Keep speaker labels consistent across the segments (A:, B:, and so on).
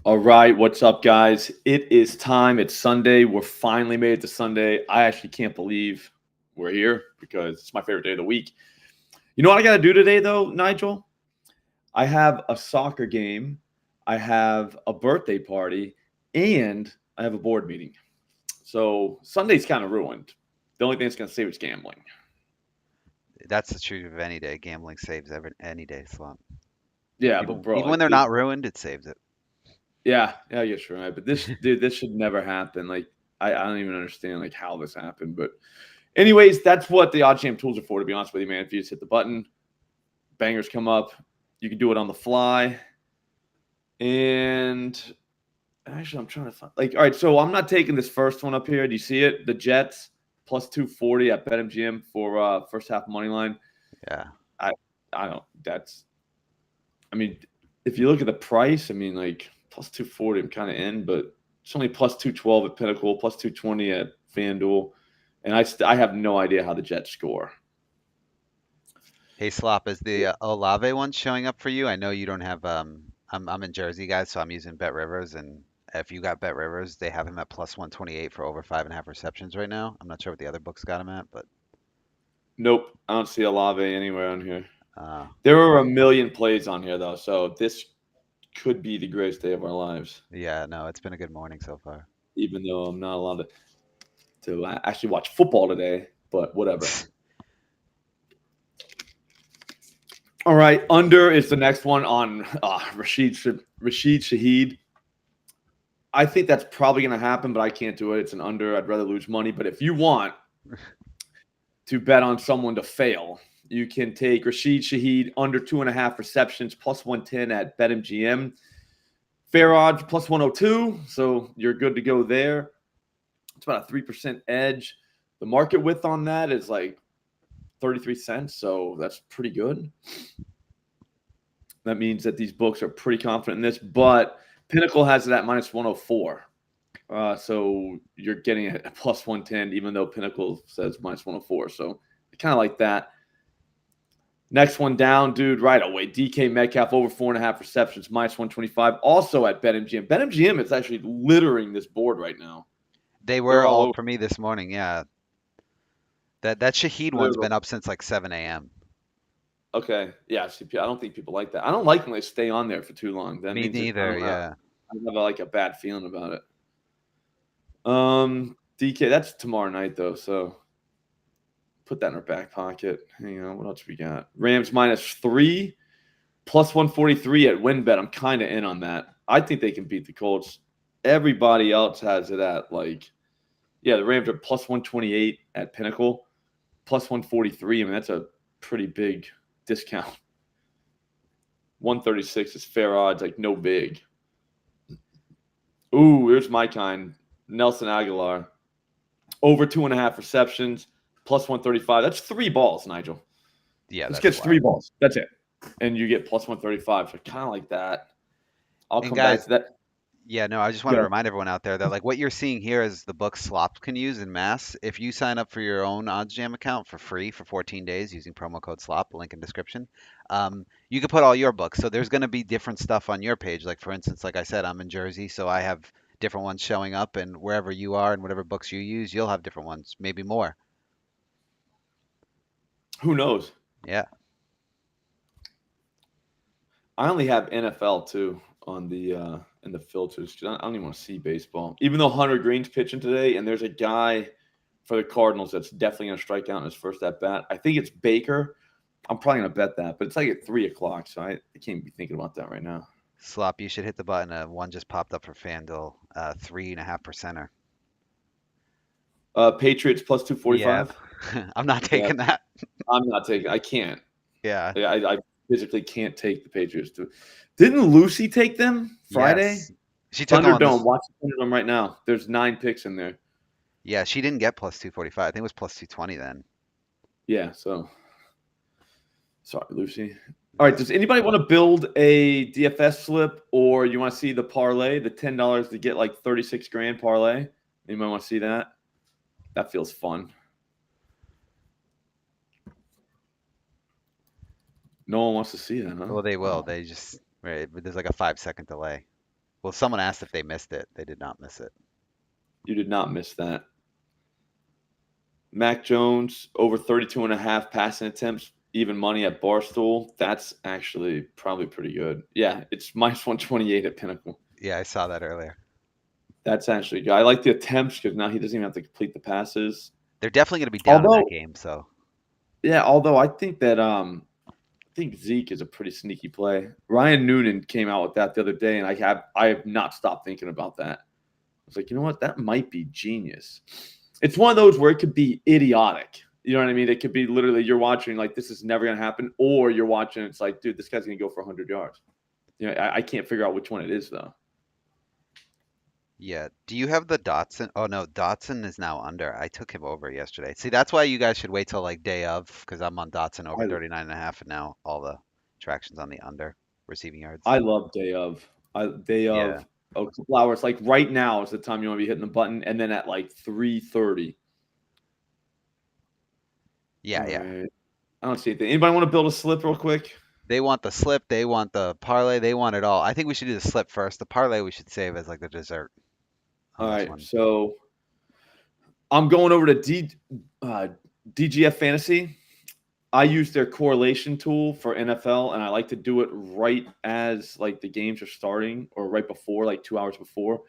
A: All right, what's up, guys? It is time. It's Sunday. We're finally made it to Sunday. I actually can't believe we're here because it's my favorite day of the week. You know what I got to do today, though, Nigel? I have a soccer game, I have a birthday party, and I have a board meeting. So Sunday's kind of ruined. The only thing that's going to save is gambling.
B: That's the truth of any day. Gambling saves any day, Slop.
A: Yeah, but
B: Even
A: bro,
B: even when
A: like,
B: they're not ruined, it saves it.
A: yeah, you're right. But this, dude, this should never happen. Like, I don't even understand like how this happened. But anyways, that's what the OddsJam tools are for, to be honest with you, man. If you just hit the button, bangers come up. You can do it on the fly. And actually, I'm trying to find all right, so I'm not taking this first one up here. Do you see it? The Jets plus 240 at BetMGM for first half money line.
B: Yeah.
A: I I don't I mean, if you look at the price, I mean like plus 240, I'm kind of in, but it's only plus 212 at Pinnacle, plus 220 at FanDuel. And I have no idea how the Jets score.
B: Hey, Slop, is the Olave one showing up for you? I know you don't have I'm in Jersey, guys, so I'm using Bet Rivers, and if you got Bet Rivers, they have him at plus 128 for over 5.5 receptions right now. I'm not sure what the other books got him at, but
A: Nope, I don't see Olave anywhere on here.
B: uh,
A: There are a million plays on here though, so this could be the greatest day of our lives.
B: yeah, no, it's been a good morning so far.
A: Even though I'm not allowed to actually watch football today, but whatever. All right, under is the next one on Rashid Shaheed. I think that's probably going to happen, but I can't do it. It's an under. I'd rather lose money. But if you want to bet on someone to fail, you can take Rashid Shaheed under 2.5 receptions plus 110 at BetMGM. Fair odds plus 102, so you're good to go there. It's about a 3% edge. The market width on that is like 33 cents, so that's pretty good. That means that these books are pretty confident in this, but Pinnacle has it at minus 104. So you're getting a plus 110, even though Pinnacle says minus 104. So I kind of like that. Next one down, dude, right away. DK Metcalf over 4.5 receptions, minus 125. Also at BetMGM. BetMGM is actually littering this board right now.
B: They
A: They're
B: were
A: all
B: all
A: over.
B: for me this morning, yeah. That Shaheed one's been up since like 7 a.m.
A: Okay. Yeah, CP. I don't think people like that. I don't like when they stay on there for too long. That
B: Me
A: means that I
B: neither,
A: don't know.
B: yeah.
A: I have like a bad feeling about it. DK, that's tomorrow night though, so put that in our back pocket. Hang on, what else we got? Rams minus 3, plus 143 at WinBet. I'm kind of in on that. I think they can beat the Colts. Everybody else has it at like, yeah, the Rams are plus 128 at Pinnacle, plus 143. I mean, that's a pretty big discount. 136 is fair odds, like no big. Ooh, here's my kind. Nelson Aguilar. Over 2.5 receptions, plus 135. That's 3 balls, Nigel.
B: Yeah,
A: This
B: that's
A: gets 3
B: wild.
A: balls. That's it. And you get plus 135. So kind of like that. I'll
B: And
A: come back
B: guys,
A: to that.
B: yeah, no, I just wanted to
A: Go.
B: remind everyone out there that like what you're seeing here is the book Slops can use in mass. If you sign up for your own OddsJam account for free for 14 days using promo code SLOP, link in description, you can put all your books. So there's going to be different stuff on your page. Like for instance, like I said, I'm in Jersey, so I have different ones showing up, and wherever you are and whatever books you use, you'll have different ones, maybe more.
A: Who knows?
B: Yeah.
A: I only have NFL too on the in the filters because I don't even want to see baseball. Even though Hunter Green's pitching today, and there's a guy for the Cardinals that's definitely going to strike out in his first at bat. I think it's Baker. I'm probably going to bet that, but it's like at 3 o'clock, so I can't be thinking about that right now.
B: Slop, you should hit the button. One just popped up for FanDuel, 3.5%er.
A: Patriots plus
B: Yeah,
A: 245.
B: I'm not
A: Yeah,
B: taking that.
A: I'm not taking. I can't.
B: Yeah.
A: I physically can't take the Patriots. Didn't Lucy take them Friday?
B: Yes. She took him on
A: Thunderdome.
B: this.
A: Watch the Thunderdome right now. There's 9 picks in there.
B: Yeah, she didn't get plus 245. I think it was plus 220 then.
A: Yeah. So sorry, Lucy. All right. Does anybody want to build a DFS slip, or you want to see the parlay, the $10 to get like 36 grand parlay? Anybody want to see that? That feels fun. No one wants to see that, huh?
B: Well, they will.
A: Wow.
B: They just right. But there's like a 5-second delay. Well, someone asked if they missed it. They did not miss it.
A: You did not miss that. Mac Jones, over 32.5 passing attempts, even money at Barstool. That's actually probably pretty good. Yeah, it's minus 128 at Pinnacle.
B: Yeah, I saw that earlier.
A: That's actually good. I like the attempts because now he doesn't even have to complete the passes.
B: They're definitely going to be down in that game, so.
A: Yeah, although I think that I think Zeke is a pretty sneaky play. Ryan Noonan came out with that the other day, and I have not stopped thinking about that. I was like, you know what? That might be genius. It's one of those where it could be idiotic. You know what I mean? It could be literally you're watching like this is never going to happen, or you're watching it's like, dude, this guy's going to go for 100 yards. You know, I can't figure out which one it is though.
B: Yeah. Do you have the Dotson? Oh no, Dotson is now under. I took him over yesterday. See, that's why you guys should wait till like day of, because I'm on Dotson over 39.5, and now all the traction's on the under receiving yards.
A: I love day of. Day of.
B: Yeah.
A: A couple hours. Like right now is the time you want to be hitting the button, and then at like 3:30.
B: Yeah,
A: All
B: yeah.
A: right. I don't see anything. Anybody want to build a slip real quick?
B: They want the slip, they want the parlay, they want it all. I think we should do the slip first. The parlay we should save as like the dessert on
A: All
B: this
A: right.
B: one.
A: So I'm going over to DGF Fantasy. I use their correlation tool for NFL, and I like to do it right as like the games are starting or right before, like 2 hours before.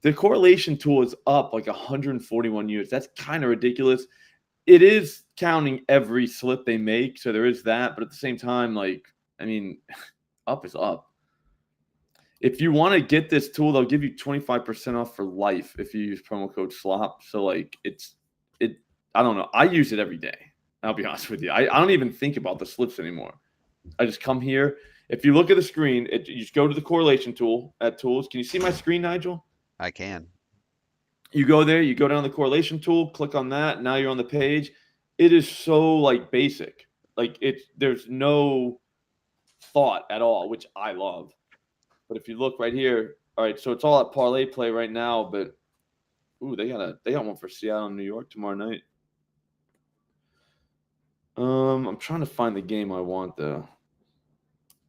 A: The correlation tool is up like 141 units. That's kind of ridiculous. It is counting every slip they make, so there is that. But at the same time, like, I mean, up is up. If you want to get this tool, they'll give you 25% off for life if you use promo code SLOP. So like I don't know. I use it every day. I'll be honest with you. I don't even think about the slips anymore. I just come here. If you look at the screen, you just go to the correlation tool at tools. Can you see my screen, Nigel?
B: I can.
A: You go there, you go down the correlation tool, click on that. Now you're on the page. It is so like basic. Like there's no thought at all, which I love. But if you look right here, all right, so it's all at parlay play right now, but ooh, they got one for Seattle and New York tomorrow night. I'm trying to find the game I want though.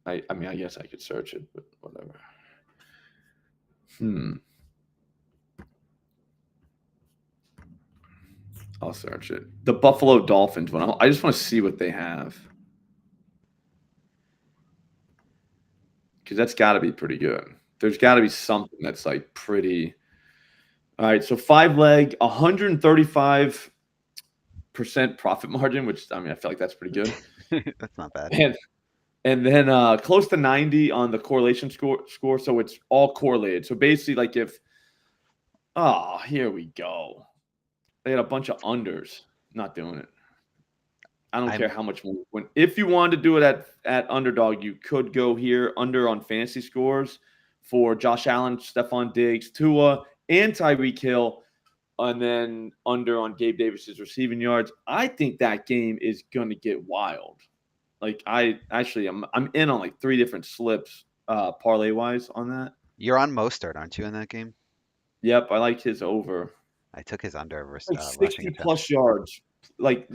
A: I mean, I guess I could search it, but whatever. I'll search it. The Buffalo Dolphins one. I just want to see what they have. Because that's got to be pretty good. There's got to be something that's like pretty. All right, so 5-leg, 135% profit margin, which I mean, I feel like that's pretty good.
B: That's not bad.
A: And then close to 90 on the correlation score. So it's all correlated. So basically, like here we go. They had a bunch of unders. Not doing it. I don't care how much more. If you wanted to do it at underdog, you could go here under on fantasy scores for Josh Allen, Stephon Diggs, Tua, and Tyreek Hill, and then under on Gabe Davis's receiving yards. I think that game is going to get wild. Like I'm in on like 3 different slips parlay wise on that.
B: You're on Mostert, aren't you, in that game?
A: Yep, I like his over.
B: I took his under
A: Like
B: rushing
A: 60 plus yards. Like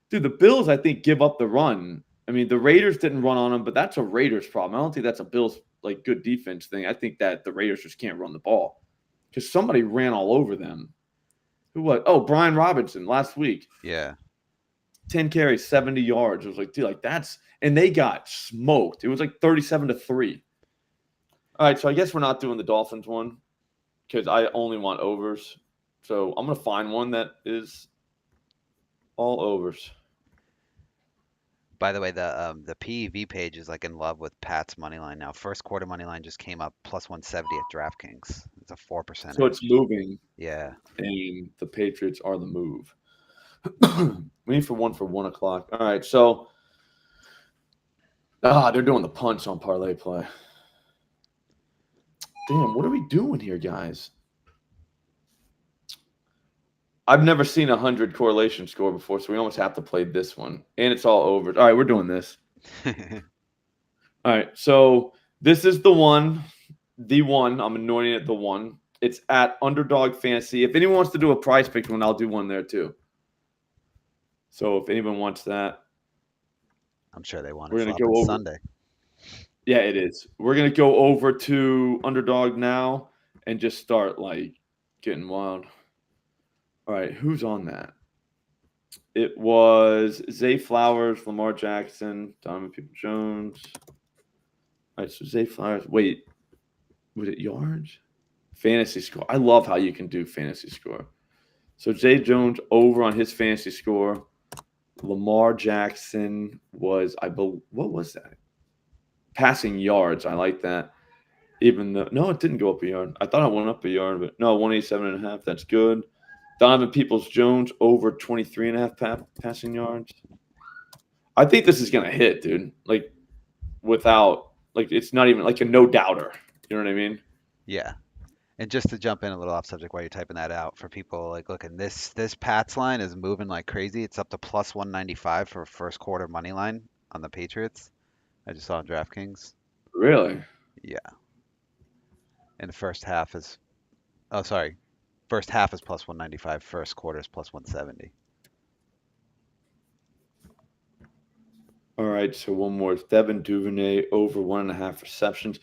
A: dude, the Bills, I think, give up the run. I mean, the Raiders didn't run on them, but that's a Raiders problem. I don't think that's a Bills like good defense thing. I think that the Raiders just can't run the ball because somebody ran all over them. Who was? Oh, Brian Robinson last week.
B: Yeah.
A: 10 carries, 70 yards. It was like, dude, like that's – and they got smoked. It was like 37-3. All right, so I guess we're not doing the Dolphins one because I only want overs. So I'm going to find one that is all overs.
B: By the way, the PEV page is like in love with Pat's money line now. First quarter money line just came up plus 170 at DraftKings. It's a 4%.
A: So it's moving.
B: Yeah.
A: And the Patriots are the move. We need for 1 o'clock. All right, so they're doing the punch on parlay play. Damn, what are we doing here, guys? I've never seen 100 correlation score before, so we almost have to play this one. And it's all over. All right, we're doing this. All right, so this is the one. I'm anointing it the one. It's at Underdog Fantasy. If anyone wants to do a prize pick one, I'll do one there too. So if anyone wants that.
B: I'm sure they want
A: we're
B: it
A: gonna go over
B: Sunday.
A: Yeah, it is. We're gonna go over to underdog now and just start like getting wild. All right, who's on that? It was Zay Flowers, Lamar Jackson, Donovan Peoples-Jones. All right, so Zay Flowers. Wait, was it yards? Fantasy score. I love how you can do fantasy score. So Zay Jones over on his fantasy score. Lamar Jackson was, I believe, what was that? Passing yards. I like that. Even though, no, it didn't go up a yard. I thought it went up a yard, but no, 187.5. That's good. Donovan Peoples-Jones over 23.5 passing yards. I think this is going to hit, dude. Like, without, like, it's not even like a no doubter. You know what I mean?
B: Yeah. And just to jump in a little off subject while you're typing that out for people like looking, this Pats line is moving like crazy. It's up to plus 195 for first quarter money line on the Patriots. I just saw on DraftKings.
A: Really?
B: Yeah. And the first half is, oh, sorry. First half is plus 195. First quarter is plus 170.
A: All right, so one more. It's Devin Duvernay over 1.5 receptions.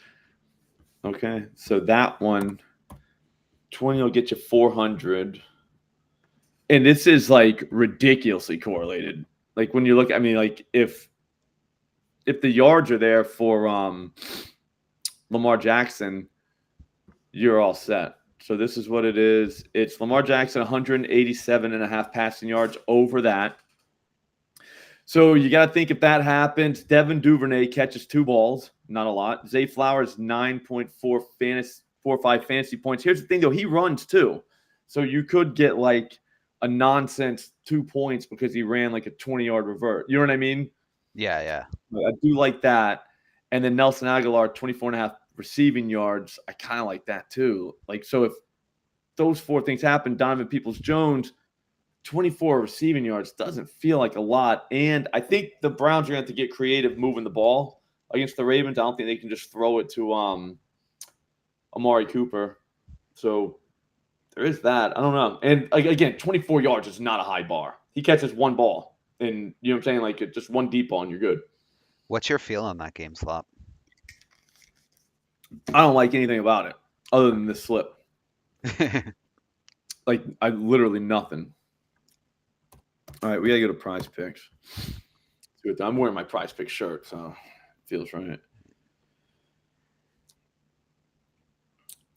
A: Okay, so that one, 20 will get you 400. And this is like ridiculously correlated. Like when you look, I mean, like if the yards are there for Lamar Jackson, you're all set. So this is what it is. It's Lamar Jackson, 187.5 passing yards over that. So you got to think if that happens, Devin Duvernay catches 2 balls, not a lot. Zay Flowers, 9.45 fantasy points. Here's the thing, though. He runs, too. So you could get, like, a nonsense 2 points because he ran, like, a 20-yard revert. You know what I mean?
B: Yeah, yeah.
A: I do like that. And then Nelson Aguilar, 24.5 receiving yards. I kind of like that, too. Like, so if those 4 things happen, Donovan Peoples-Jones, 24 receiving yards doesn't feel like a lot. And I think the Browns are going to have to get creative moving the ball against the Ravens. I don't think they can just throw it to Amari Cooper. So there is that. I don't know. And again, 24 yards is not a high bar. He catches 1 ball. And you know what I'm saying? Like just 1 deep ball and you're good.
B: What's your feel on that game, Slop?
A: I don't like anything about it other than this slip. Like I literally nothing. All right, we gotta go to Prize Picks. I'm wearing my Prize Picks shirt, so it feels right.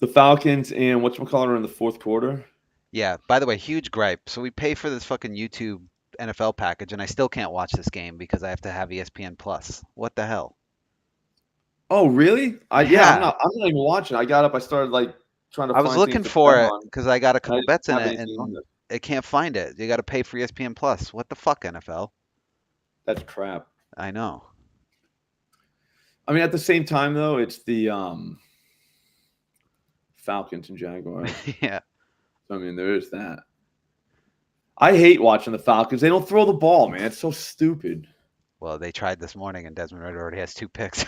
A: The Falcons and whatchamacallit are in the 4th quarter.
B: Yeah, by the way, huge gripe. So we pay for this fucking YouTube NFL package and I still can't watch this game because I have to have ESPN Plus. What the hell?
A: Oh, really? I'm
B: Yeah.
A: not even watching. I got up, I started like trying to
B: I was
A: find things
B: looking
A: to
B: for
A: bet
B: it
A: on.
B: because I got a
A: And I
B: couple
A: didn't
B: bets in
A: have
B: it
A: anything on
B: and
A: this.
B: it can't find it. You got to pay for ESPN Plus. What the fuck, NFL?
A: That's crap.
B: I know.
A: I mean, at the same time though, it's the Falcons and Jaguars.
B: Yeah.
A: So, I mean, there is that. I hate watching the Falcons. They don't throw the ball, man. It's so stupid.
B: Well, they tried this morning and Desmond Ridder already has 2 picks.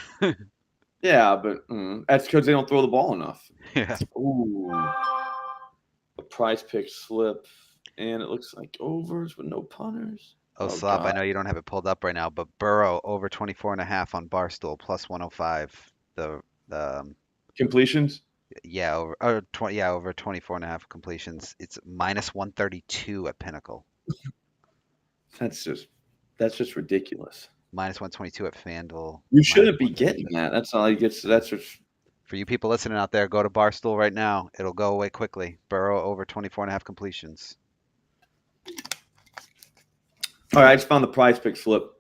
A: Yeah, but that's because they don't throw the ball enough.
B: Yeah.
A: Ooh. A Prize Pick slip. And it looks like overs with no punters.
B: Oh, Slop, I
A: God.
B: know you don't have it pulled up right now, but Burrow over 24.5 on Barstool plus 105. The
A: Completions?
B: yeah, over 24.5 completions. It's minus 132 at Pinnacle.
A: That's just ridiculous.
B: Minus 122 at FanDuel.
A: You
B: minus
A: shouldn't be
B: 136.
A: getting that. That's not like it's that's just
B: For you people listening out there, go to Barstool right now. It'll go away quickly. Burrow over 24.5 completions.
A: all right. I just found the Prize Pick slip.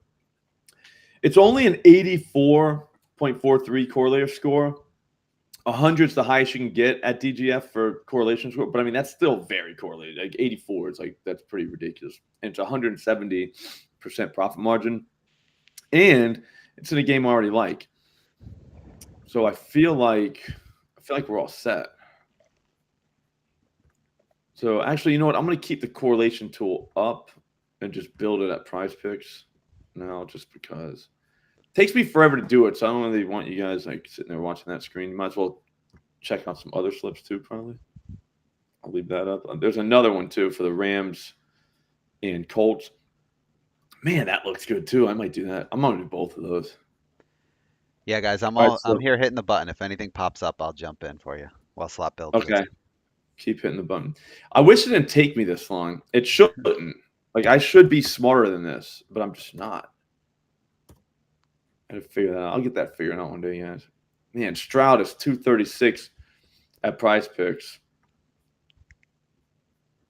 A: It's only an 84.43 correlator score. 100 is the highest you can get at DGF for correlation score, but I mean that's still very correlated. Like 84 is like that's pretty ridiculous. And it's 170% profit margin, and it's in a game I already like. So I feel like we're all set. So actually, you know what? I'm going to keep the correlation tool up and just build it at Prize Picks now, just because it takes me forever to do it. So I don't really want you guys like sitting there watching that screen. You might as well check out some other slips too, probably. I'll leave that up. There's another one too for the Rams and Colts. Man, that looks good too. I might do that. I'm going to do both of those.
B: Yeah, guys,
A: All right,
B: I'm
A: so
B: here hitting the button. If anything pops up, I'll jump in for you while Slop builds this.
A: okay, keep hitting the button. I wish it didn't take me this long. It shouldn't. Like I should be smarter than this, but I'm just not. I gotta figure that out. I'll get that figured out one day, guys. Man, Stroud is 236 at Prize Picks.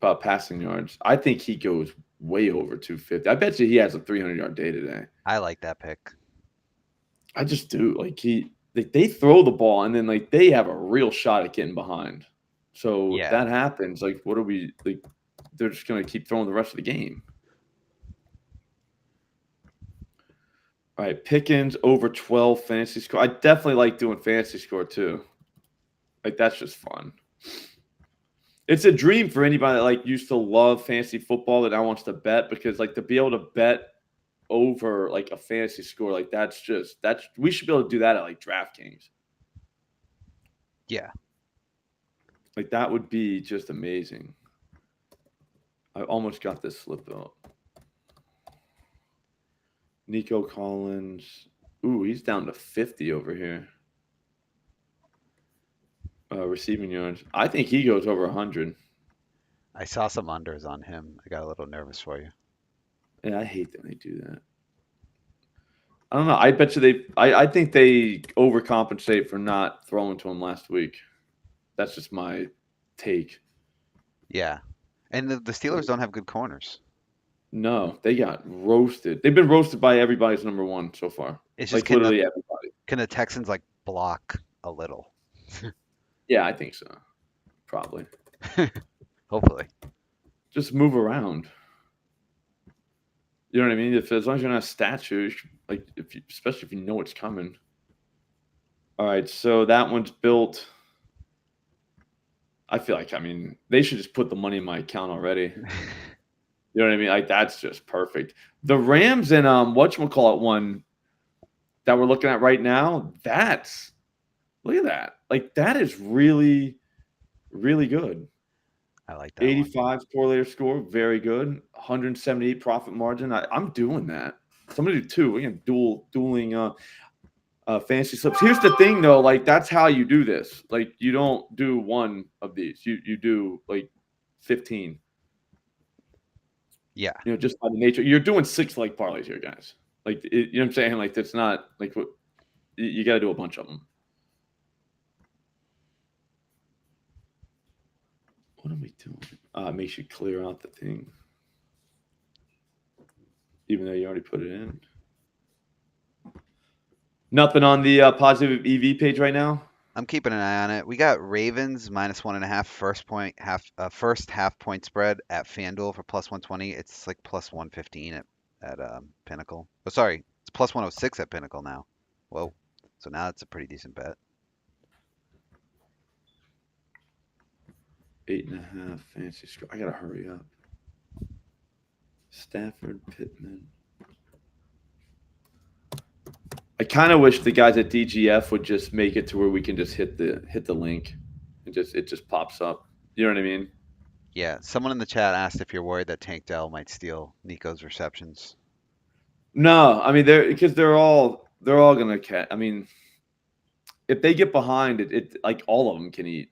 A: About passing yards. I think he goes way over 250. I bet you he has a 300-yard day today.
B: I like that pick.
A: I just do. Like they throw the ball and then like they have a real shot at getting behind. So if
B: Yeah.
A: that happens, like what are we like? They're just gonna keep throwing the rest of the game. All right, Pickens over 12 fantasy score. I definitely like doing fantasy score too. Like that's just fun. It's a dream for anybody that like used to love fantasy football that now wants to bet because like to be able to bet over like a fantasy score, like that's we should be able to do that at like DraftKings.
B: Yeah.
A: Like that would be just amazing. I almost got this slip out. Nico Collins. Ooh, he's down to 50 over here. Receiving yards. I think he goes over 100.
B: I saw some unders on him. I got a little nervous for you.
A: Yeah, I hate that they do that. I don't know. I bet you I think they overcompensate for not throwing to him last week. That's just my take.
B: Yeah. And the Steelers don't have good corners.
A: No, they got roasted. They've been roasted by everybody's number one so far.
B: It's just
A: Like literally everybody.
B: can the Texans like block a little?
A: Yeah, I think so. Probably.
B: Hopefully.
A: Just move around. You know what I mean? As long as you're not a statue, like especially if you know it's coming. All right, so that one's built. I feel like they should just put the money in my account already. You know what I mean? Like that's just perfect. The Rams and whatchamacallit one that we're looking at right now, look at that. Like that is really, really good.
B: I like that
A: 85 correlator score, very good. 178 profit margin. I'm doing that. So I'm gonna do two. We're gonna dueling fantasy slips. Here's the thing though, like that's how you do this. Like you don't do one of these. You do like 15.
B: Yeah.
A: You know, just by the nature. You're doing 6 leg parlays here, guys. Like you know what I'm saying? Like that's not like what you got to do a bunch of them. What are we doing? It makes you clear out the thing. Even though you already put it in. Nothing on the positive EV page right now.
B: I'm keeping an eye on it. We got Ravens -1.5 first half point spread at FanDuel for +120. It's like +115 at Pinnacle. Oh, sorry, it's +106 at Pinnacle now. Whoa, so now it's a pretty decent bet.
A: 8.5 fancy score. I gotta hurry up. Stafford, Pittman. I kind of wish the guys at DGF would just make it to where we can just hit the link and it just pops up. You know what I mean?
B: Yeah, someone in the chat asked if you're worried that Tank Dell might steal Nico's receptions.
A: No, I mean they're all gonna catch. I mean, if they get behind it like all of them can eat.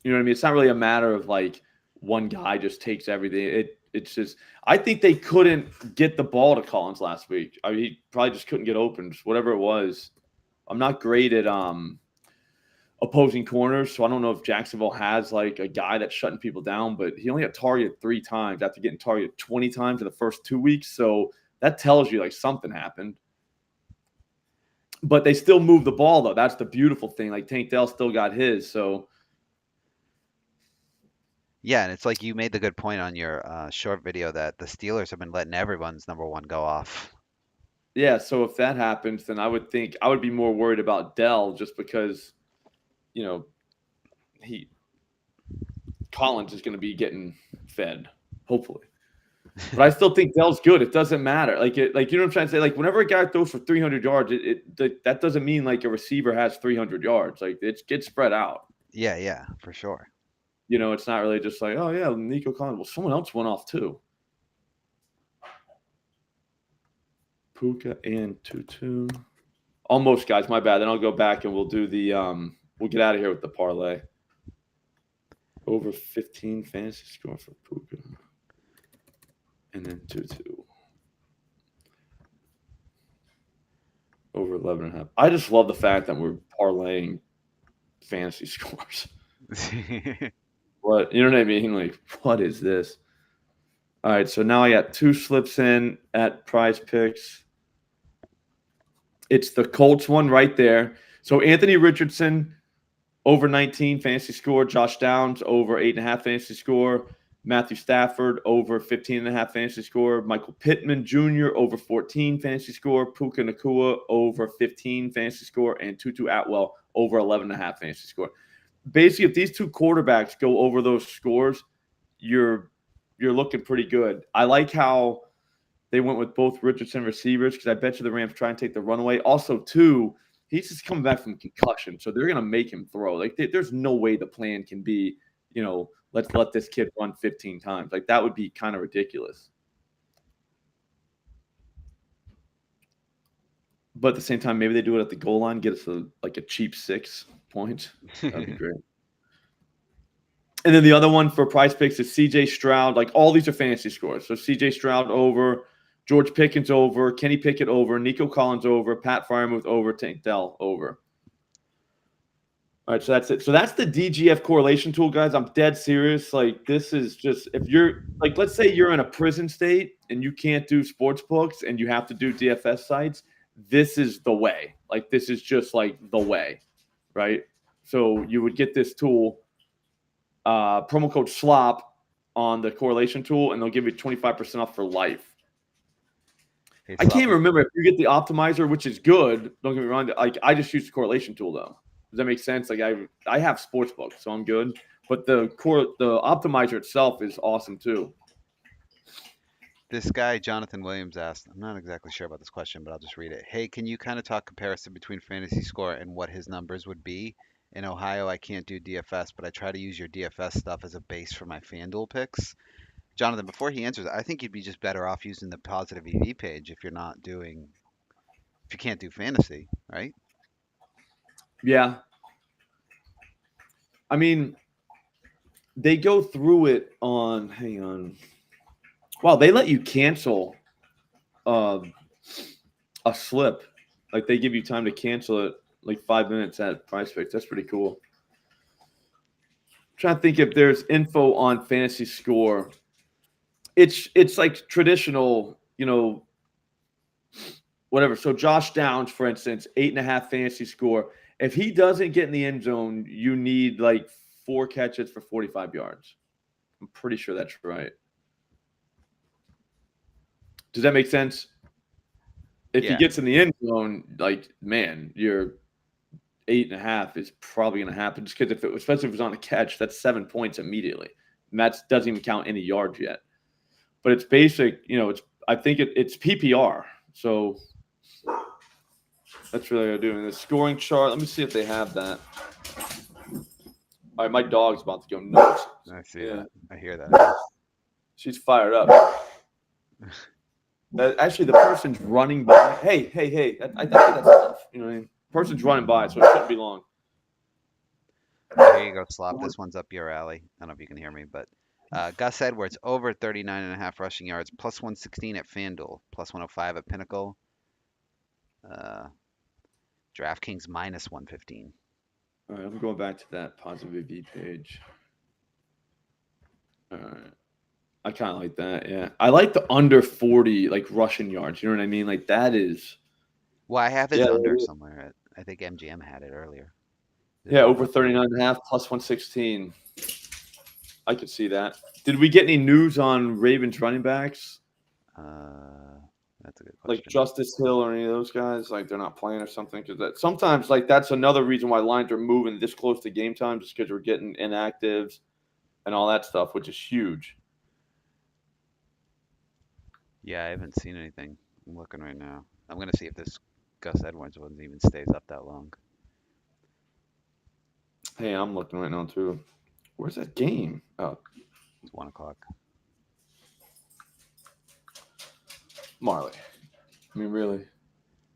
A: You know what I mean? It's not really a matter of like one guy just takes everything. It's just I think they couldn't get the ball to Collins last week. I mean, he probably just couldn't get open, just whatever it was. I'm not great at opposing corners, so I don't know if Jacksonville has like a guy that's shutting people down, but he only got targeted 3 times after getting targeted 20 times in the first 2 weeks. So that tells you like something happened. But they still move the ball though. That's the beautiful thing. Like Tank Dell still got his, so
B: Yeah, and it's like you made the good point on your short video that the Steelers have been letting everyone's number one go off.
A: yeah, so if that happens, then I would think I would be more worried about Dell just because, you know, Collins is going to be getting fed, hopefully. But I still think Dell's good. It doesn't matter. Like you know what I'm trying to say? Like whenever a guy throws for 300 yards, that doesn't mean like a receiver has 300 yards. Like it gets spread out.
B: Yeah, for sure.
A: You know, it's not really just like, oh yeah, Nico Collins. Well, someone else went off too. Puka and Tutu. Almost, guys. My bad. Then I'll go back and we'll do the we'll get out of here with the parlay. Over 15 fantasy score for Puka. And then 2-2. Over 11.5. I just love the fact that we're parlaying fantasy scores. What, you know what I mean? Like, what is this? All right, so now I got 2 slips in at Prize Picks. It's the Colts one right there. So Anthony Richardson, over 19 fantasy score. Josh Downs, over 8.5 fantasy score. Matthew Stafford, over 15.5 fantasy score. Michael Pittman Jr., over 14 fantasy score. Puka Nacua, over 15 fantasy score. And Tutu Atwell, over 11.5 fantasy score. Basically, if these 2 quarterbacks go over those scores, you're looking pretty good. I like how they went with both Richardson receivers because I bet you the Rams try and take the runaway. Also, too, he's just coming back from concussion, so they're going to make him throw. Like, there's no way the plan can be, let's let this kid run 15 times. Like, that would be kind of ridiculous. But at the same time, maybe they do it at the goal line, get us a cheap 6 points. That'd be great. And then the other one for Prize Picks is C.J. Stroud. Like, all these are fantasy scores. So C.J. Stroud over, George Pickens over, Kenny Pickett over, Nico Collins over, Pat Freiermuth over, Tank Dell over. All right, so that's it. So that's the DGF correlation tool, guys. I'm dead serious. Like, this is just, if you're, like, let's say you're in a prison state and you can't do sports books and you have to do DFS sites, this is the way. Like, this is just, like, the way, right? So you would get this tool, promo code SLOP on the correlation tool, and they'll give you 25% off for life. Hey, I can't remember if you get the optimizer, which is good. Don't get me wrong. Like, I just use the correlation tool, though. Does that make sense? Like, I have sportsbook, so I'm good. But the optimizer itself is awesome too.
B: This guy, Jonathan Williams, asked, I'm not exactly sure about this question, but I'll just read it. Hey, can you kind of talk comparison between fantasy score and what his numbers would be? In Ohio, I can't do DFS, but I try to use your DFS stuff as a base for my FanDuel picks. Jonathan, before he answers, I think you'd be just better off using the positive EV page if you can't do fantasy, right?
A: Yeah. I mean, they go through it on, hang on. Wow, they let you cancel a slip. Like, they give you time to cancel it like 5 minutes at Prize Picks. That's pretty cool. I'm trying to think if there's info on fantasy score. It's like traditional, whatever. So Josh Downs, for instance, 8.5 fantasy score. If he doesn't get in the end zone, you need like 4 catches for 45 yards. I'm pretty sure that's right. Does that make sense? If he gets in the end zone, like, man, your 8.5 is probably going to happen just because especially if it's on a catch, that's 7 points immediately. And that doesn't even count any yards yet. But it's basic, I think it's PPR. So that's really what they're doing. The scoring chart, let me see if they have that. All right, my dog's about to go nuts.
B: I see that. I hear that.
A: She's fired up. Actually, the person's running by. Hey. I think that's enough. You know what I mean? Person's running by, so it shouldn't be long.
B: Here you go, Slop. This one's up your alley. I don't know if you can hear me, but Gus Edwards, over 39.5 rushing yards, plus 116 at FanDuel, plus 105 at Pinnacle. DraftKings minus 115.
A: All right, I'm going back to that positive AV page. All right. I kind of like that, yeah. I like the under 40, like, rushing yards. You know what I mean? Like, that is.
B: Well, I have his under somewhere. I think MGM had it earlier.
A: Yeah, over 39.5, plus 116. I could see that. Did we get any news on Ravens running backs?
B: That's a good question.
A: Like Justice Hill or any of those guys? Like, they're not playing or something? Because sometimes, like, that's another reason why lines are moving this close to game time, just because we're getting inactives and all that stuff, which is huge.
B: Yeah, I haven't seen anything. I'm looking right now. I'm going to see if this Gus Edwards one even stays up that long.
A: Hey, I'm looking right now, too. Where's that game? Oh.
B: It's 1 o'clock.
A: Marley. I mean, really.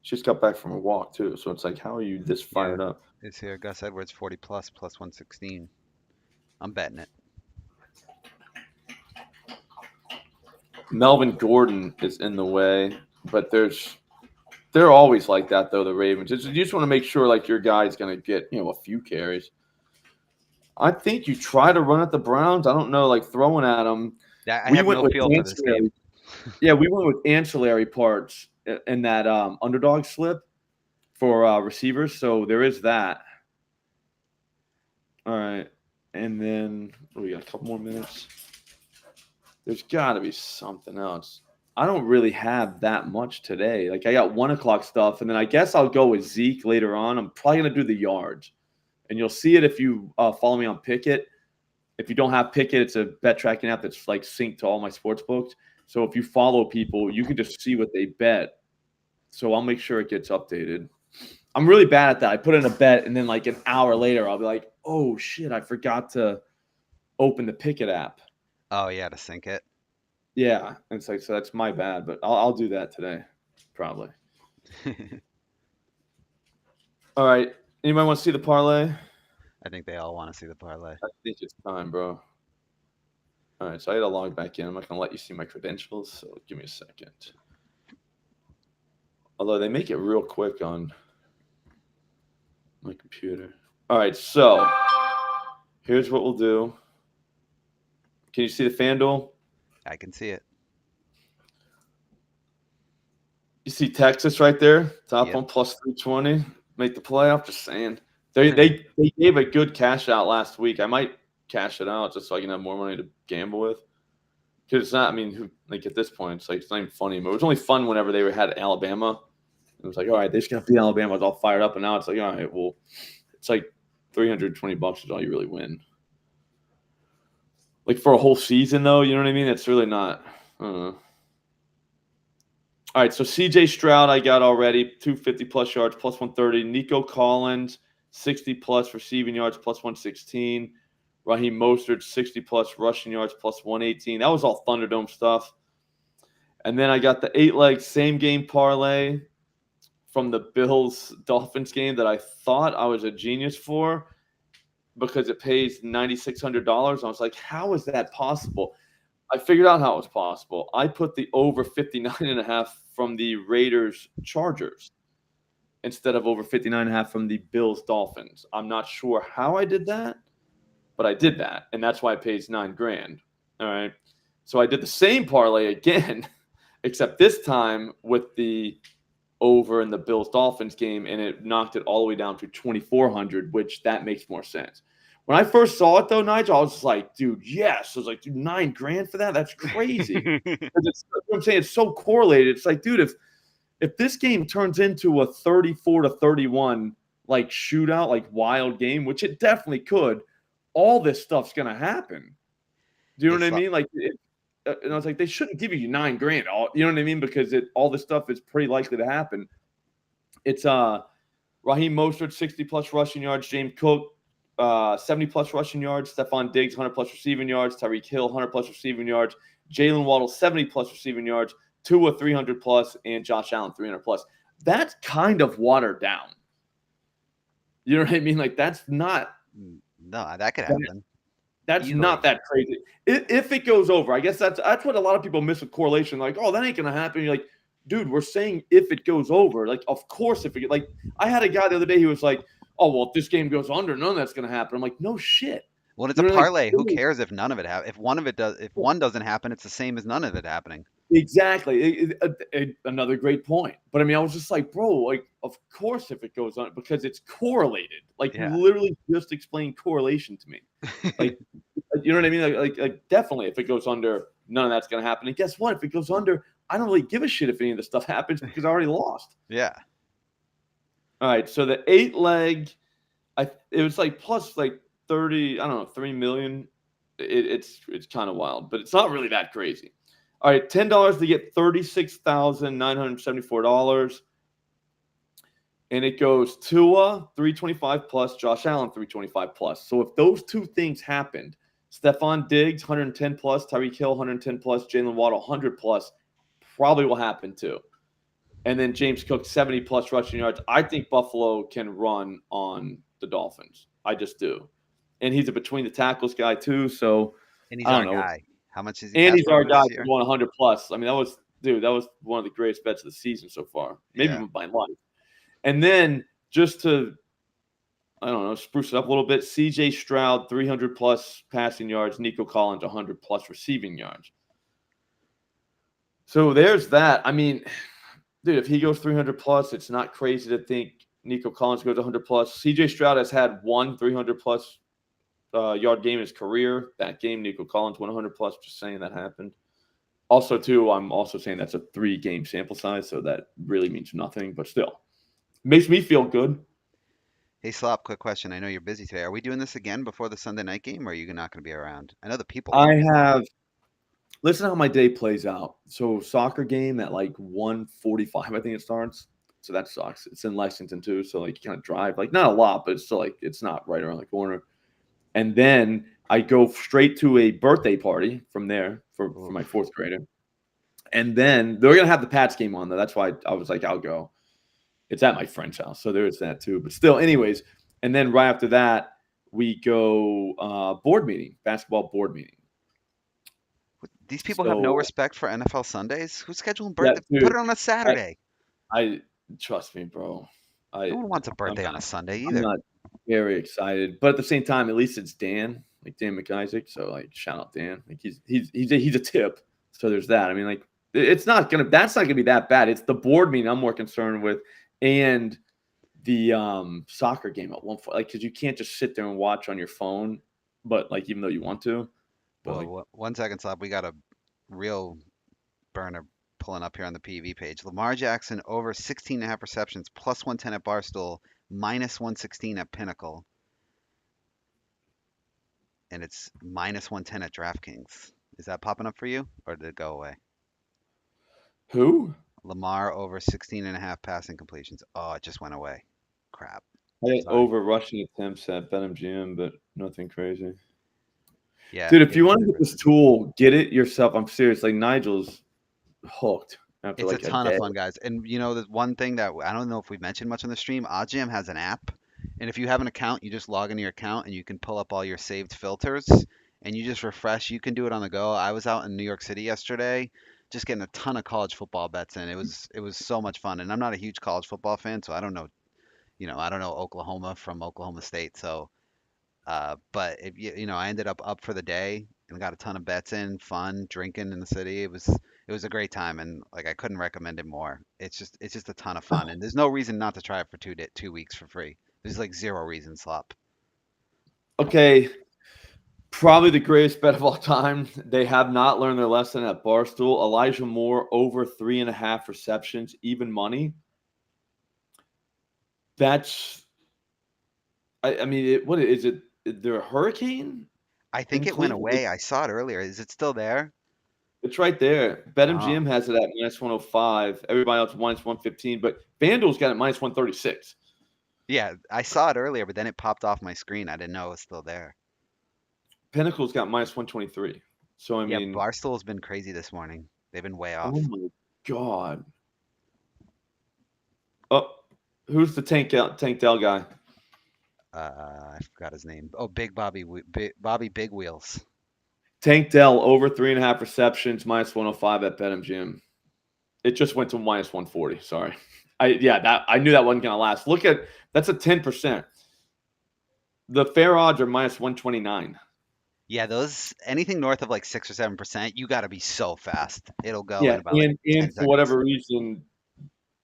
A: She just got back from a walk too, so it's like, how are you this fired up?
B: It's here. Gus Edwards 40 plus 116. I'm betting it.
A: Melvin Gordon is in the way, but they're always like that though. The Ravens, you just want to make sure like your guy's going to get a few carries. I think you try to run at the Browns. I don't know, like throwing at them.
B: I have no feel for this game.
A: Yeah, we went with ancillary parts in that underdog slip for receivers. So there is that. All right. And then we got a couple more minutes. There's got to be something else. I don't really have that much today. Like I got 1 o'clock stuff, and then I guess I'll go with Zeke later on. I'm probably going to do the yards. And you'll see it if you follow me on Pickett. If you don't have Pickett, it's a bet tracking app that's like synced to all my sports books. So if you follow people, you can just see what they bet. So I'll make sure it gets updated. I'm really bad at that. I put in a bet, and then like an hour later, I'll be like, oh, shit, I forgot to open the Pickett app.
B: Oh, yeah, to sync it.
A: Yeah. And it's like, so that's my bad, but I'll do that today, probably. All right. Anybody want to see the parlay?
B: I think they all want to see the parlay.
A: I think it's time, bro. All right, so I got to log back in. I'm not going to let you see my credentials, so give me a second. Although they make it real quick on my computer. All right, so here's what we'll do. Can you see the FanDuel?
B: I can see it.
A: You see Texas right there, top
B: Yep.
A: one plus 320, make the playoff. Just saying, they gave a good cash out last week. I might cash it out just so I can have more money to gamble with. Because it's not. I mean, like at this point, it's like it's not even funny. But it was only fun whenever they had Alabama. It was like, all right, they just got to beat Alabama. I was all fired up, and now it's like, all right, well, it's like $320 is all you really win. Like for a whole season, though, you know what I mean? It's really not. I don't know. All right, so C.J. Stroud I got already, 250 plus yards, plus 130. Nico Collins, 60 plus receiving yards, plus 116. Raheem Mostert, 60 plus rushing yards, plus 118. That was all Thunderdome stuff. And then I got the 8-leg same game parlay from the Bills-Dolphins game that I thought I was a genius for because it pays $9,600. I was like, how is that possible? I figured out how it was possible. I put the over 59.5 from the Raiders-Chargers instead of over 59.5 from the Bills-Dolphins. I'm not sure how I did that, but I did that, and that's why it pays $9,000. All right. So I did the same parlay again, except this time with the over in the Bills-Dolphins game, and it knocked it all the way down to 2,400, which that makes more sense. When I first saw it, though, Nigel, I was like, dude, yes. I was like, dude, $9,000 for that? That's crazy. I'm saying it's so correlated. It's like, dude, if this game turns into a 34-31 like shootout, like wild game, which it definitely could, all this stuff's gonna happen. Do you know what I mean? Like, and I was like, they shouldn't give you $9,000. You know what I mean? Because all this stuff is pretty likely to happen. It's Raheem Mostert, 60 plus rushing yards. James Cook, 70 plus rushing yards. Stephon Diggs, 100 plus receiving yards. Tyreek Hill, 100 plus receiving yards. Jalen Waddle, 70 plus receiving yards. Tua, 300 plus, and Josh Allen, 300 plus. That's kind of watered down. You know what I mean? Like, that's not.
B: No, that could happen.
A: That's easily. Not that crazy. If it goes over, I guess that's what a lot of people miss with correlation. Like, oh, that ain't going to happen. You're like, dude, we're saying if it goes over. Like, of course, if it – like, I had a guy the other day, he was like, oh, well, if this game goes under, none of that's going to happen. I'm like, no shit.
B: Well, it's a parlay. Like, who cares if none of it happens? If one doesn't happen, it's the same as none of it happening.
A: Exactly. Another great point. But I mean, I was just like, bro, like, of course, if it goes on, because it's correlated. Like, you literally just explained correlation to me. Like, you know what I mean? Like, definitely, if it goes under, none of that's going to happen. And guess what? If it goes under, I don't really give a shit if any of this stuff happens because I already lost.
B: Yeah.
A: All right. So the 8-leg, it was like plus like 30, I don't know, 3 million. It's kind of wild, but it's not really that crazy. All right, $10 to get $36,974. And it goes Tua, 325 plus, Josh Allen, 325 plus. So if those two things happened, Stephon Diggs, 110 plus, Tyreek Hill, 110 plus, Jalen Waddle, 100 plus, probably will happen too. And then James Cook, 70-plus rushing yards. I think Buffalo can run on the Dolphins. I just do. And he's a between the tackles guy too, so
B: And he's
A: I don't
B: our
A: know.
B: guy. How much is he
A: And
B: pass
A: he's
B: pro
A: our guy
B: this
A: for
B: year?
A: going 100-plus. I mean, that was one of the greatest bets of the season so far, maybe
B: Yeah.
A: even by life. And then just to, I don't know, spruce it up a little bit, C.J. Stroud, 300-plus passing yards, Nico Collins, 100-plus receiving yards. So there's that. I mean, dude, if he goes 300-plus, it's not crazy to think Nico Collins goes 100-plus. C.J. Stroud has had one 300-plus yard game in his career. That game, Nico Collins went 100-plus. Just saying that happened. Also, too, I'm also saying that's a 3-game sample size, so that really means nothing, but still. Makes me feel good.
B: Hey, Slop, quick question. I know you're busy today. Are we doing this again before the Sunday night game, or are you not going to be around? I know the people will
A: I
B: be.
A: have listen to how my day plays out. So soccer game at like 1:45, I think it starts. So that sucks. It's in Lexington too. So like you kind of drive, like not a lot, but it's still like it's not right around the corner. And then I go straight to a birthday party from there for my
B: Oof.
A: fourth grader. And then they're gonna have the Pats game on though. That's why I was like, I'll go. It's at my friend's house, so there is that too. But still, anyways. And then right after that, we go board meeting, basketball board meeting.
B: These people have no
A: So
B: respect for NFL Sundays. Who's scheduling
A: yeah,
B: birthday? Put
A: dude,
B: it on a
A: I,
B: Saturday.
A: I trust me, bro.
B: No
A: I
B: one wants a
A: I'm
B: birthday on a
A: not
B: Sunday
A: I'm
B: either.
A: not very excited, but at the same time, at least it's Dan, like Dan McIsaac. So like, shout out Dan. Like he's a tip. So there's that. I mean, like that's not gonna be that bad. It's the board meeting I'm more concerned with, and the soccer game at one point, like because you can't just sit there and watch on your phone, but like even though you want to, but like
B: Whoa, 1 second, Slop. We got a real burner pulling up here on the PV page. Lamar Jackson over 16 and a half receptions, plus 110 at Barstool, minus 116 at Pinnacle, and it's minus 110 at DraftKings. Is that popping up for you, or did it go away?
A: who?
B: Lamar over 16 and a half passing completions. Oh, it just went away. Crap.
A: I had
B: Sorry.
A: over rushing attempts at BetMGM, but nothing crazy.
B: Yeah,
A: Dude, if
B: it
A: you
B: was
A: want to get
B: super.
A: this tool, get it yourself. I'm serious. Like Nigel's hooked after
B: It's a
A: like a
B: ton of
A: day.
B: fun, guys. And you know, there's one thing that I don't know if we mentioned much on the stream. OddsJam has an app, and if you have an account, you just log into your account and you can pull up all your saved filters, and you just refresh. You can do it on the go. I was out in New York City yesterday, just getting a ton of college football bets in. It was so much fun, and I'm not a huge college football fan, so I don't know. I don't know Oklahoma from Oklahoma State, so but if I ended up for the day and got a ton of bets in, fun, drinking in the city. It was a great time, and like I couldn't recommend it more. It's just a ton of fun, and there's no reason not to try it for 2 weeks for free. There's like zero reason, Slop.
A: Okay, probably the greatest bet of all time. They have not learned their lesson at Barstool. Elijah Moore over 3.5 receptions, even money. That's, I mean, what is it? Is there a hurricane
B: I think
A: in
B: it went
A: Cleveland?
B: away. I saw it earlier. Is it still there?
A: It's right there.
B: Oh,
A: BetMGM has it at minus 105. Everybody else minus 115, but FanDuel's got it minus 136.
B: yeah, I saw it earlier, but then it popped off my screen. I didn't know it was still there.
A: Pinnacle's got minus 123. So, I
B: Yeah,
A: mean,
B: Barstool's been crazy this morning. They've been way
A: oh
B: off.
A: my God. Oh, who's the Tank Dell guy?
B: I forgot his name. Oh, Bobby Big Wheels.
A: Tank Dell over 3.5 receptions, minus 105 at BetMGM. It just went to minus 140. Sorry. I knew that wasn't gonna last. Look at that's a 10%. The fair odds are minus 129.
B: Yeah, those anything north of like 6 or 7%, you got to be so fast. It'll go
A: Yeah,
B: in about like
A: and
B: 10
A: for
B: seconds.
A: whatever reason,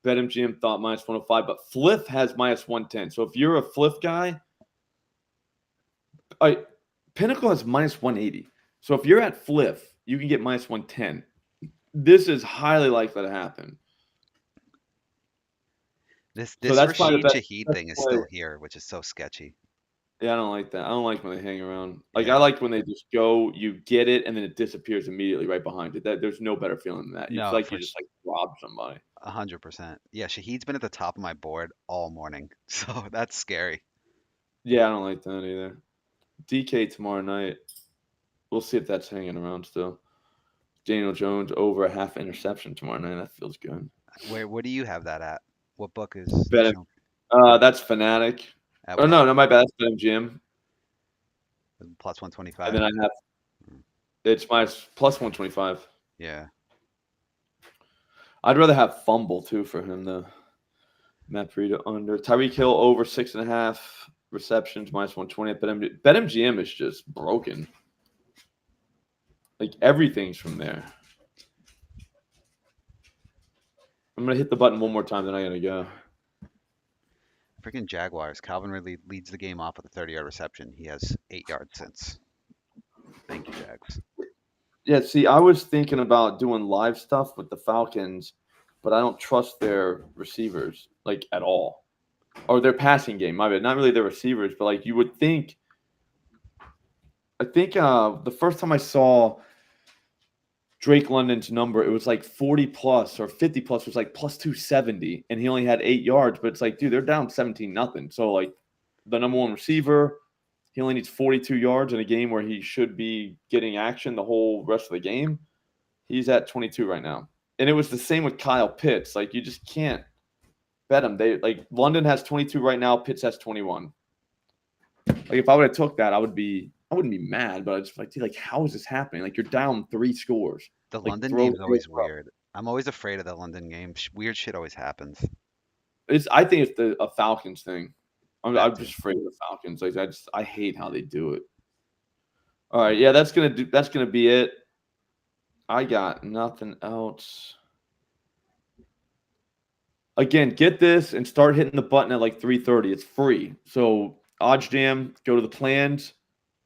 A: BetMGM thought minus 105, but Fliff has minus 110. So if you're a Fliff guy, Pinnacle has minus 180. So if you're at Fliff, you can get minus 110. This is highly likely to happen.
B: This
A: So
B: this
A: that's probably
B: Rashid
A: the
B: Shaheed
A: best
B: thing is
A: play.
B: still here, which is so sketchy.
A: Yeah, I don't like that. I don't like when they hang around. Like I
B: Yeah.
A: like when they just go, you get it, and then it disappears immediately right behind it. That there's no better feeling than that. You feel
B: No,
A: like you just like robbed somebody.
B: 100%. Yeah, Shaheed's been at the top of my board all morning, so that's scary.
A: Yeah, I don't like that either. DK tomorrow night. We'll see if that's hanging around still. Daniel Jones over a half interception tomorrow night. That feels good.
B: Where do you have that at? What book is
A: Bet,
B: showing
A: that's Fanatic.
B: at
A: Oh,
B: what?
A: no, my bad. That's BetMGM.
B: Plus
A: And
B: 125.
A: then I have, it's my plus 125.
B: Yeah.
A: I'd rather have Fumble, too, for him, though. Matt Breida under. Tyreek Hill over 6.5 receptions, minus 120. BetMGM is just broken. Like, everything's from there. I'm going to hit the button one more time, then I got to go.
B: Freaking Jaguars. Calvin Ridley leads the game off with a 30-yard reception. He has 8 yards since. Thank you, Jags.
A: Yeah, see, I was thinking about doing live stuff with the Falcons, but I don't trust their receivers, like, at all. Or their passing game, my bad. Not really their receivers, but, like, you would think – I think the first time I saw Drake London's number, it was like 40 plus or 50 plus was like plus 270, and he only had 8 yards. But it's like, dude, they're down 17-0. So, like, the number one receiver, he only needs 42 yards in a game where he should be getting action the whole rest of the game. He's at 22 right now. And it was the same with Kyle Pitts. Like, you just can't bet him. London has 22 right now, Pitts has 21. Like, if I would have took that, I wouldn't be mad, but I just like, dude, like, how is this happening? Like, you're down 3 scores.
B: The
A: Like,
B: London
A: throw
B: game's always
A: up.
B: weird. I'm always afraid of the London game. Weird shit always happens.
A: I think it's a Falcons thing. I'm
B: Too.
A: just afraid of the Falcons. Like, I hate how they do it. All right, yeah, that's gonna be it. I got nothing else. Again, get this and start hitting the button at like 3:30. It's free. So OddsJam, go to the plans.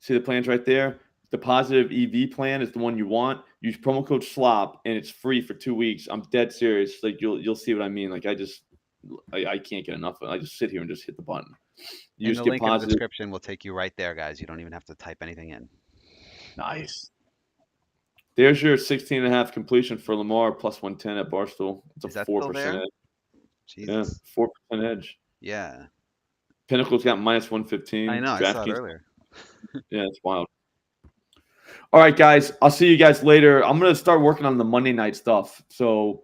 A: See the plans right there. The positive EV plan is the one you want. Use promo code SLOP and it's free for 2 weeks. I'm dead serious. Like, you'll see what I mean. Like, I can't get enough of it. I just sit here and just hit the button. You
B: And
A: just
B: the
A: get
B: link in the
A: positive.
B: description will take you right there, guys. You don't even have to type anything in.
A: Nice. There's your 16.5 completion for Lamar plus 110 at Barstool. It's a
B: Is that still
A: 4%
B: there?
A: edge.
B: Jesus.
A: Yeah, 4% edge.
B: Yeah.
A: Pinnacle's got minus 115.
B: I know. I saw it earlier.
A: Yeah, it's wild. All right, guys. I'll see you guys later. I'm going to start working on the Monday night stuff. So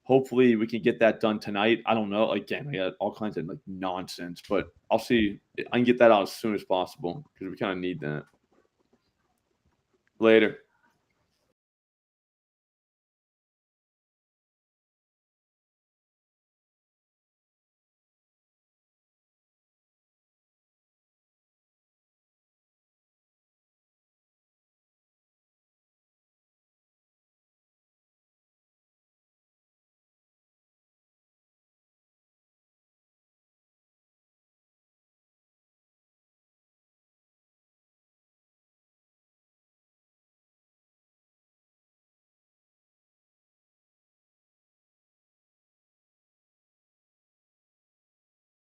A: hopefully we can get that done tonight. I don't know. Again, I got all kinds of like nonsense, but I'll see. I can get that out as soon as possible because we kind of need that. Later.